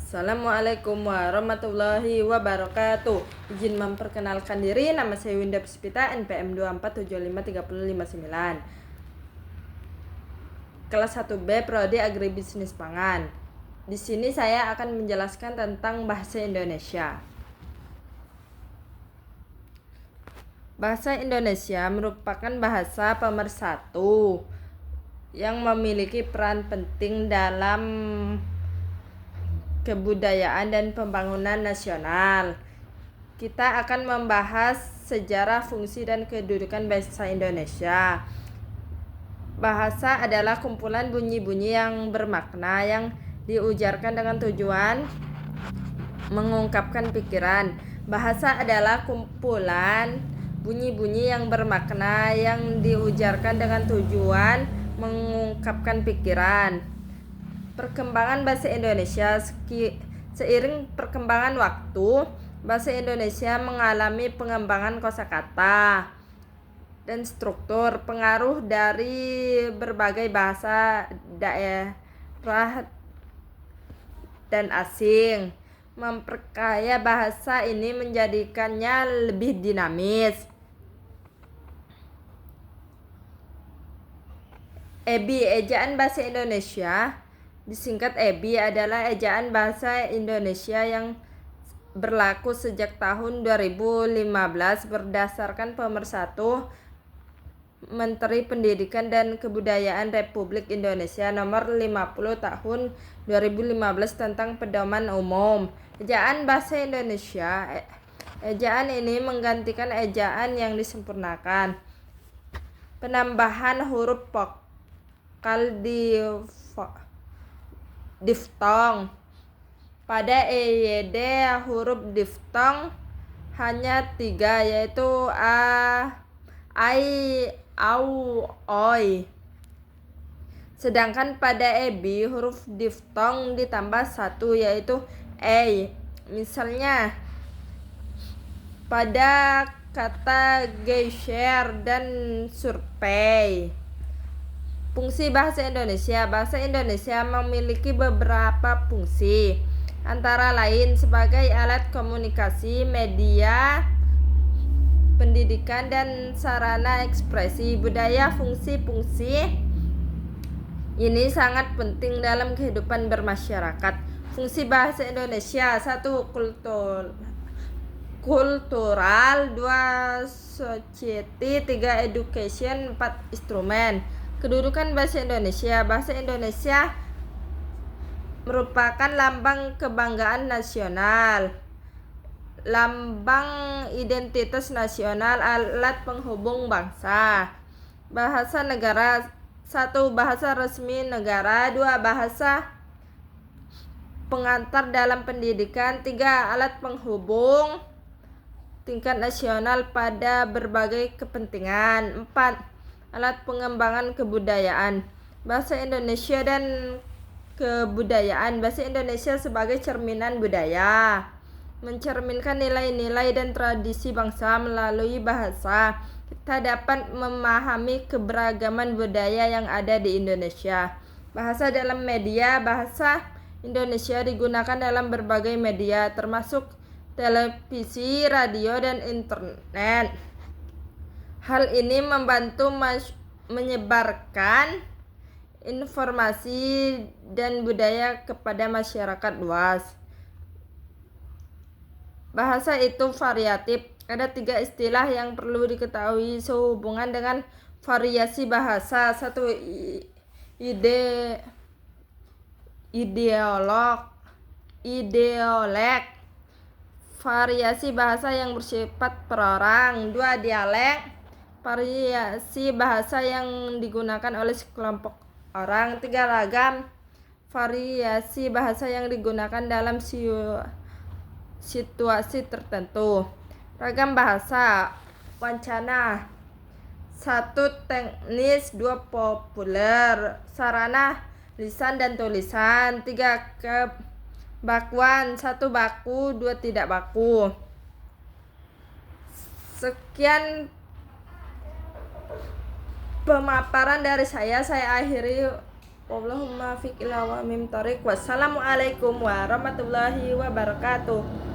Assalamualaikum warahmatullahi wabarakatuh. Izin memperkenalkan diri, nama saya Winda Puspita, NPM 24753059. Kelas 1B Prodi Agribisnis Pangan. Di sini saya akan menjelaskan tentang bahasa Indonesia. Bahasa Indonesia merupakan bahasa pemersatu yang memiliki peran penting dalam kebudayaan dan pembangunan nasional. Kita akan membahas sejarah, fungsi, dan kedudukan bahasa Indonesia. Bahasa adalah kumpulan bunyi-bunyi yang bermakna yang diujarkan dengan tujuan mengungkapkan pikiran. Bahasa adalah kumpulan bunyi-bunyi yang bermakna yang diujarkan dengan tujuan mengungkapkan pikiran. Perkembangan bahasa Indonesia. Seiring perkembangan waktu, bahasa Indonesia mengalami pengembangan kosakata dan struktur. Pengaruh dari berbagai bahasa daerah dan asing memperkaya bahasa ini, menjadikannya lebih dinamis. EBI, ejaan bahasa Indonesia, disingkat EBI, adalah ejaan bahasa Indonesia yang berlaku sejak tahun 2015 berdasarkan Pemersatu Menteri Pendidikan dan Kebudayaan Republik Indonesia Nomor 50 Tahun 2015 tentang Pedoman Umum Ejaan Bahasa Indonesia. Ejaan ini menggantikan ejaan yang disempurnakan. Penambahan huruf vokal di diftong. Pada EYD huruf diftong hanya 3, yaitu a, ai, au, oi. Sedangkan pada EBI huruf diftong ditambah 1, yaitu e. Misalnya pada kata geser dan survei. Fungsi bahasa Indonesia. Bahasa Indonesia memiliki beberapa fungsi, antara lain sebagai alat komunikasi, media pendidikan, dan sarana ekspresi budaya. Fungsi-fungsi ini sangat penting dalam kehidupan bermasyarakat. Fungsi bahasa Indonesia: 1. Kultural, 2. Society, 3. Education, 4. Instrumen. Kedudukan bahasa Indonesia. Bahasa Indonesia merupakan lambang kebanggaan nasional, lambang identitas nasional, alat penghubung bangsa. Bahasa negara: 1. Bahasa resmi negara, 2. Bahasa pengantar dalam pendidikan, 3. Alat penghubung tingkat nasional pada berbagai kepentingan, 4. Alat pengembangan kebudayaan. Bahasa Indonesia dan kebudayaan. Bahasa Indonesia sebagai cerminan budaya, mencerminkan nilai-nilai dan tradisi bangsa. Melalui bahasa, kita dapat memahami keberagaman budaya yang ada di Indonesia. Bahasa dalam media. Bahasa Indonesia digunakan dalam berbagai media, termasuk televisi, radio, dan internet. Hal ini membantu menyebarkan informasi dan budaya kepada masyarakat luas. Bahasa itu variatif. Ada 3 istilah yang perlu diketahui sehubungan dengan variasi bahasa. 1. Ideolek, variasi bahasa yang bersifat perorang. 2. Dialek, variasi bahasa yang digunakan oleh sekelompok orang. 3. Ragam, variasi bahasa yang digunakan dalam situasi tertentu. Ragam bahasa. Wacana: 1. Teknis, 2. Populer, sarana lisan dan tulisan. 3. Kebakuan: 1. Baku, 2. Tidak baku. Sekian pemaparan dari saya akhiri. Wallahumma fiq ila wa mim tariq. Wassalamualaikum warahmatullahi wabarakatuh.